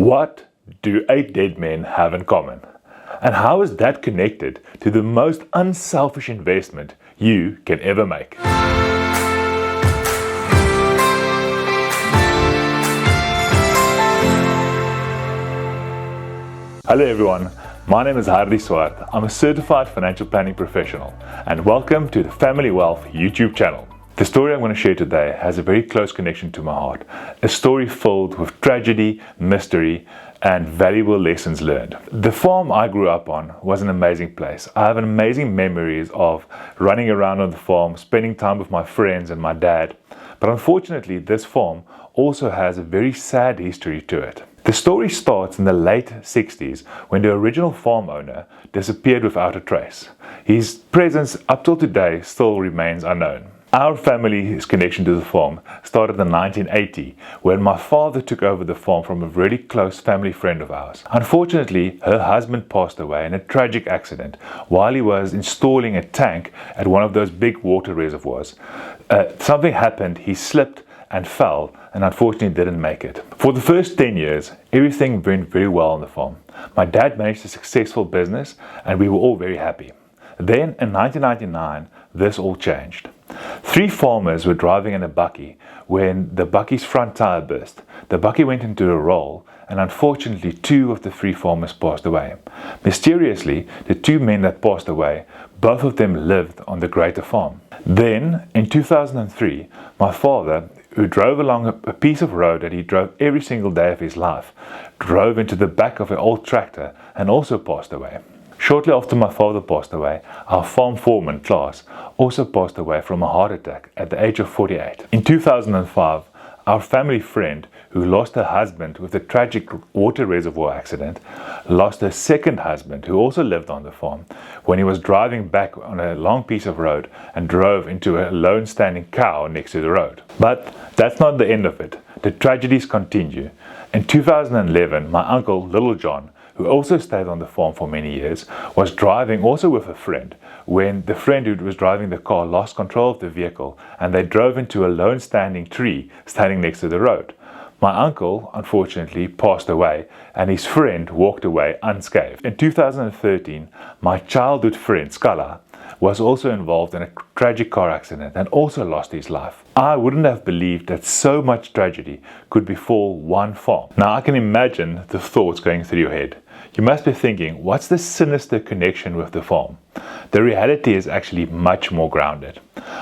What do 8 dead men have in common? And how is that connected to the most unselfish investment you can ever make? Hello everyone, my name is Hardy Swart. I'm a certified financial planning professional and welcome to the Family Wealth YouTube channel. The story I'm going to share today has a very close connection to my heart. A story filled with tragedy, mystery, and valuable lessons learned. The farm I grew up on was an amazing place. I have amazing memories of running around on the farm, spending time with my friends and my dad. But unfortunately, this farm also has a very sad history to it. The story starts in the late 60s when the original farm owner disappeared without a trace. His presence up till today still remains unknown. Our family's connection to the farm started in 1980 when my father took over the farm from a really close family friend of ours. Unfortunately, her husband passed away in a tragic accident while he was installing a tank at one of those big water reservoirs. Something happened, he slipped and fell and unfortunately didn't make it. For the first 10 years, everything went very well on the farm. My dad managed a successful business and we were all very happy. Then in 1999, this all changed. 3 farmers were driving in a bakkie when the bakkie's front tire burst. The bakkie went into a roll and unfortunately 2 of the 3 farmers passed away. Mysteriously, the 2 men that passed away, both of them lived on the greater farm. Then, in 2003, my father, who drove along a piece of road that he drove every single day of his life, drove into the back of an old tractor and also passed away. Shortly after my father passed away, our farm foreman, Klaas, also passed away from a heart attack at the age of 48. In 2005, our family friend, who lost her husband with a tragic water reservoir accident, lost her second husband, who also lived on the farm, when he was driving back on a long piece of road and drove into a lone standing cow next to the road. But that's not the end of it. The tragedies continue. In 2011, my uncle, Little John, who also stayed on the farm for many years, was driving also with a friend when the friend who was driving the car lost control of the vehicle and they drove into a lone standing tree standing next to the road. My uncle, unfortunately, passed away and his friend walked away unscathed. In 2013, my childhood friend, Scala, was also involved in a tragic car accident and also lost his life. I wouldn't have believed that so much tragedy could befall one farm. Now I can imagine the thoughts going through your head. You must be thinking, what's the sinister connection with the farm? The reality is actually much more grounded.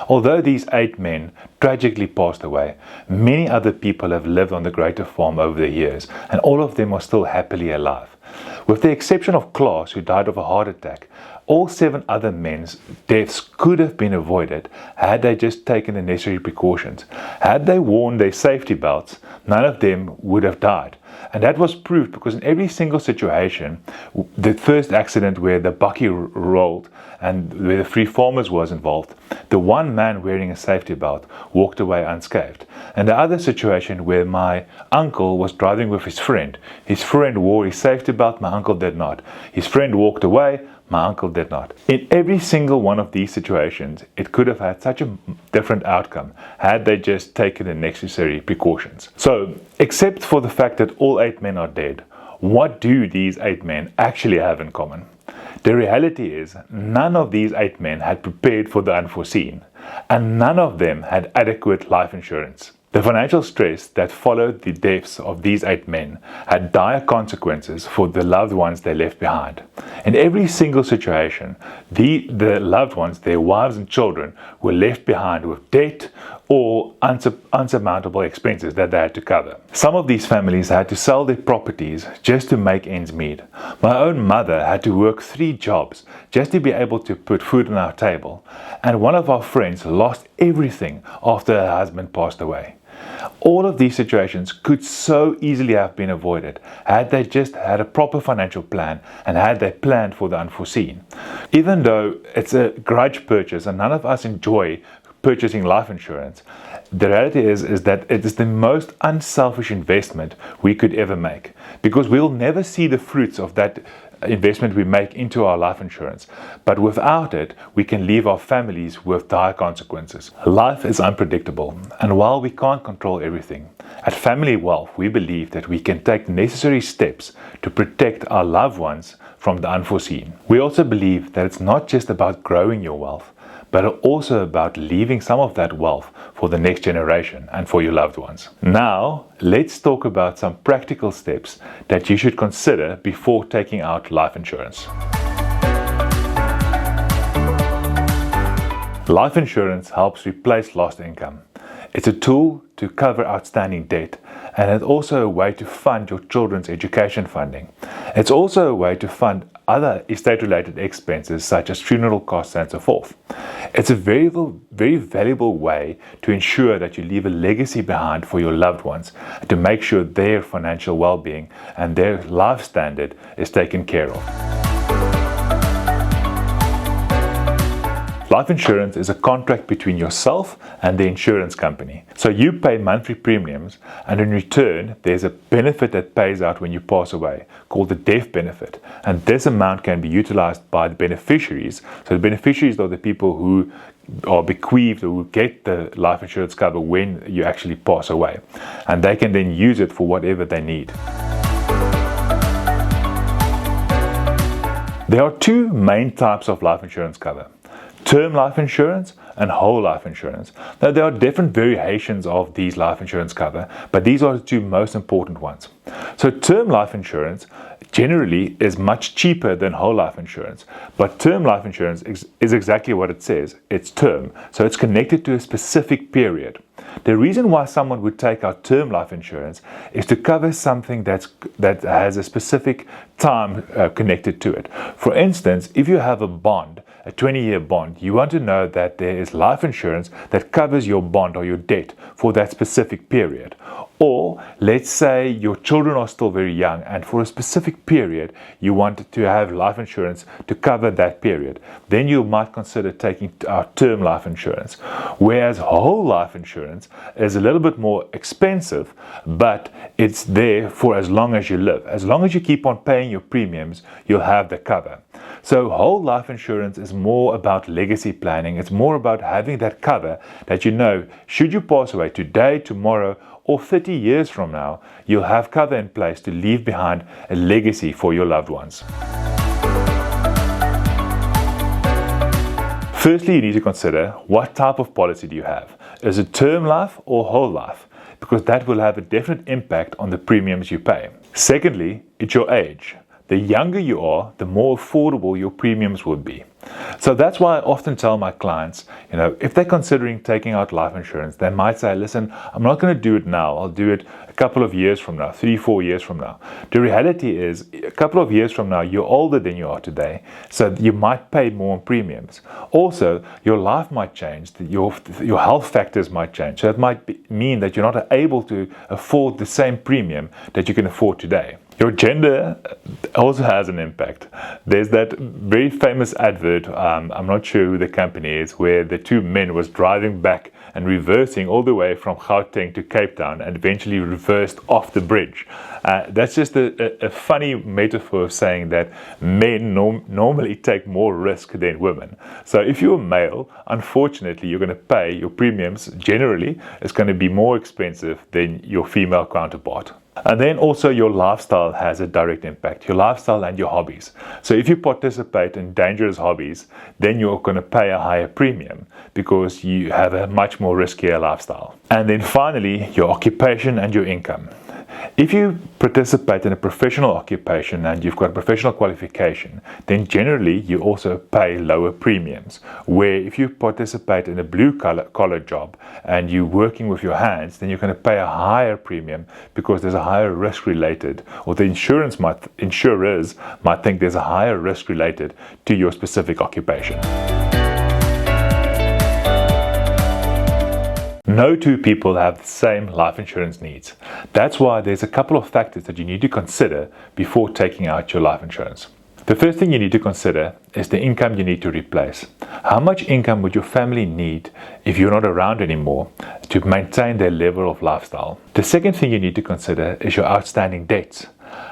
Although these 8 men tragically passed away, many other people have lived on the greater farm over the years, and all of them are still happily alive. With the exception of Klaas, who died of a heart attack, all 7 other men's deaths could have been avoided had they just taken the necessary precautions. Had they worn their safety belts, none of them would have died. And that was proved because in every single situation, the first accident where the bakkie rolled and where the 3 farmers was involved, the one man wearing a safety belt walked away unscathed. And the other situation where my uncle was driving with his friend wore his safety belt, my uncle did not. His friend walked away, my uncle did not. In every single one of these situations, it could have had such a different outcome had they just taken the necessary precautions. So, except for the fact that all 8 men are dead, what do these 8 men actually have in common? The reality is, none of these 8 men had prepared for the unforeseen, and none of them had adequate life insurance. The financial stress that followed the deaths of these 8 men had dire consequences for the loved ones they left behind. In every single situation, the loved ones, their wives and children, were left behind with debt or unsurmountable expenses that they had to cover. Some of these families had to sell their properties just to make ends meet. My own mother had to work 3 jobs just to be able to put food on our table, and one of our friends lost everything after her husband passed away. All of these situations could so easily have been avoided had they just had a proper financial plan and had they planned for the unforeseen. Even though it's a grudge purchase and none of us enjoy purchasing life insurance, the reality is that it is the most unselfish investment we could ever make, because we'll never see the fruits of that investment we make into our life insurance, but without it, we can leave our families with dire consequences. Life is unpredictable, and while we can't control everything, at Family Wealth, we believe that we can take necessary steps to protect our loved ones from the unforeseen. We also believe that it's not just about growing your wealth, but also about leaving some of that wealth for the next generation and for your loved ones. Now, let's talk about some practical steps that you should consider before taking out life insurance. Life insurance helps replace lost income. It's a tool to cover outstanding debt, and it's also a way to fund your children's education funding. It's also a way to fund other estate-related expenses such as funeral costs and so forth. It's a very valuable way to ensure that you leave a legacy behind for your loved ones, and to make sure their financial well-being and their life standard is taken care of. Life insurance is a contract between yourself and the insurance company. So you pay monthly premiums, and in return, there's a benefit that pays out when you pass away, called the death benefit. And this amount can be utilized by the beneficiaries. So the beneficiaries are the people who are bequeathed or who get the life insurance cover when you actually pass away. And they can then use it for whatever they need. There are two main types of life insurance cover: term life insurance and whole life insurance. Now, there are different variations of these life insurance cover, but these are the two most important ones. So term life insurance generally is much cheaper than whole life insurance, but term life insurance is exactly what it says. It's term, so it's connected to a specific period. The reason why someone would take out term life insurance is to cover something that has a specific time connected to it. For instance, if you have a bond, a 20-year bond, you want to know that there is life insurance that covers your bond or your debt for that specific period. Or let's say your children are still very young, and for a specific period you want to have life insurance to cover that period. Then you might consider taking out term life insurance. Whereas whole life insurance is a little bit more expensive, but it's there for as long as you live. As long as you keep on paying your premiums, you'll have the cover. So whole life insurance is more about legacy planning. It's more about having that cover that you know, should you pass away today, tomorrow, or 30 years from now, you'll have cover in place to leave behind a legacy for your loved ones. Firstly, you need to consider what type of policy do you have. Is it term life or whole life? Because that will have a definite impact on the premiums you pay. Secondly, it's your age. The younger you are, the more affordable your premiums would be. So that's why I often tell my clients, if they're considering taking out life insurance, they might say, listen, I'm not going to do it now. I'll do it a couple of years from now, 3-4 years from now. The reality is, a couple of years from now, you're older than you are today, so you might pay more premiums. Also, your life might change, your health factors might change. So it might mean that you're not able to afford the same premium that you can afford today. Your gender also has an impact. There's that very famous advert, I'm not sure who the company is, where the two men was driving back and reversing all the way from Gauteng to Cape Town and eventually reversed off the bridge. That's just a funny metaphor of saying that men normally take more risk than women. So if you're a male, unfortunately, you're going to pay your premiums generally. It's going to be more expensive than your female counterpart. And then also your lifestyle has a direct impact, your lifestyle and your hobbies. So if you participate in dangerous hobbies, then you're going to pay a higher premium because you have a much more riskier lifestyle. And then finally, your occupation and your income. If you participate in a professional occupation and you've got a professional qualification, then generally you also pay lower premiums. Where if you participate in a blue-collar job and you're working with your hands, then you're going to pay a higher premium because there's a higher risk related, or the insurers might think there's a higher risk related to your specific occupation. No two people have the same life insurance needs. That's why there's a couple of factors that you need to consider before taking out your life insurance. The first thing you need to consider is the income you need to replace. How much income would your family need if you're not around anymore to maintain their level of lifestyle? The second thing you need to consider is your outstanding debts.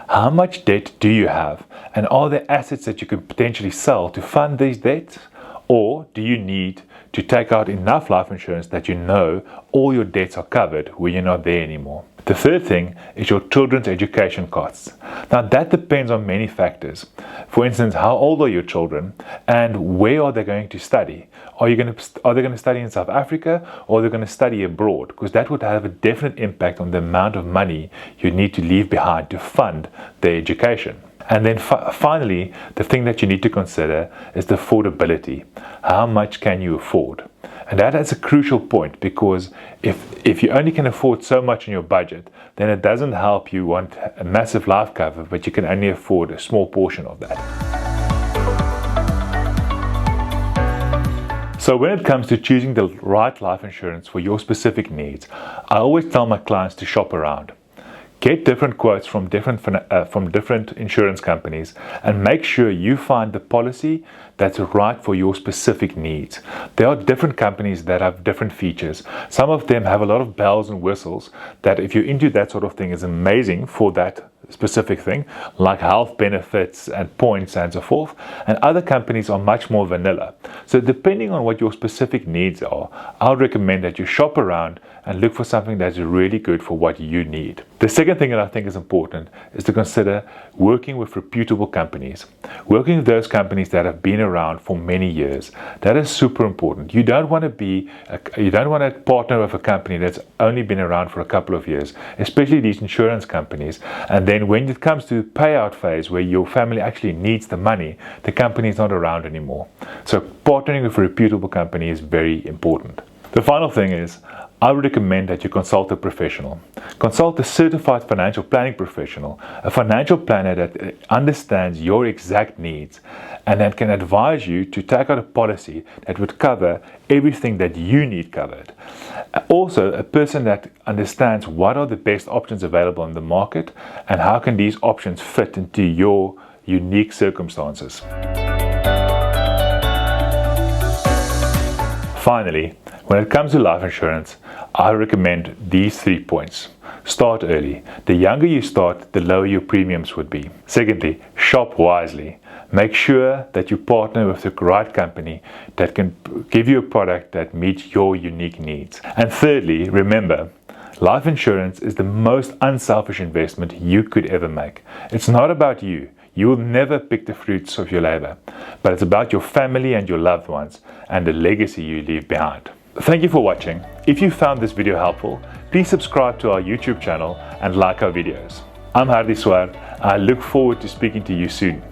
How much debt do you have? And are there assets that you could potentially sell to fund these debts? Or do you need to take out enough life insurance that you know all your debts are covered when you're not there anymore? The third thing is your children's education costs. Now that depends on many factors. For instance, how old are your children and where are they going to study? Are they going to study in South Africa or are they going to study abroad? Because that would have a definite impact on the amount of money you need to leave behind to fund their education. And then finally, the thing that you need to consider is the affordability. How much can you afford? And that is a crucial point, because if you only can afford so much in your budget, then it doesn't help you want a massive life cover, but you can only afford a small portion of that. So when it comes to choosing the right life insurance for your specific needs, I always tell my clients to shop around. Get different quotes from different insurance companies and make sure you find the policy that's right for your specific needs. There are different companies that have different features. Some of them have a lot of bells and whistles that, if you're into that sort of thing, is amazing for that specific thing, like health benefits and points and so forth. And other companies are much more vanilla. So depending on what your specific needs are, I would recommend that you shop around and look for something that's really good for what you need. The second thing that I think is important is to consider working with reputable companies. Working with those companies that have been around for many years. That is super important. You don't want to partner with a company that's only been around for a couple of years, especially these insurance companies. And then when it comes to the payout phase, where your family actually needs the money, the company is not around anymore. So partnering with a reputable company is very important. The final thing is, I would recommend that you consult a professional. Consult a certified financial planning professional, a financial planner that understands your exact needs and that can advise you to take out a policy that would cover everything that you need covered. Also, a person that understands what are the best options available in the market and how can these options fit into your unique circumstances. Finally, when it comes to life insurance, I recommend these 3 points. Start early. The younger you start, the lower your premiums would be. Secondly, shop wisely. Make sure that you partner with the right company that can give you a product that meets your unique needs. And thirdly, remember, life insurance is the most unselfish investment you could ever make. It's not about you. You will never pick the fruits of your labor, but it's about your family and your loved ones and the legacy you leave behind. Thank you for watching. If you found this video helpful, please subscribe to our YouTube channel and like our videos. I'm Hardy Swart. I look forward to speaking to you soon.